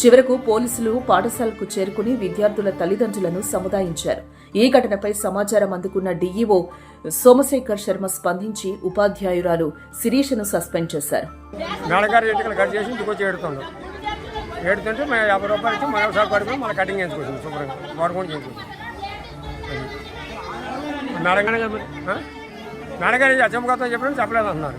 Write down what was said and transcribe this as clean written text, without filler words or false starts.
చివరకు పోలీసులు పాఠశాలకు చేరుకుని విద్యార్థుల తల్లిదండ్రులను సముదాయించారు. ఈ ఘటనపై సమాచారం అందుకున్న డీఈఓ సోమశేఖర్ శర్మ స్పందించి ఉపాధ్యాయురాలు శిరీషను సస్పెండ్ చేశారు. మేడగారు ఎంటికలు కట్ చేసి ఇంటికి వచ్చి ఏడుతుంటే మేము 50 రూపాయలు ఇచ్చి మరోసారి పడుకుని మళ్ళీ కటింగ్ చేయించుకోవచ్చు శుభ్రంగా వాడు కూడా చేయించుకోవచ్చు. మేడగానే చెప్పారు, మేడగానే చెప్పగలుగుతాం చెప్పలేదు అంటున్నారు.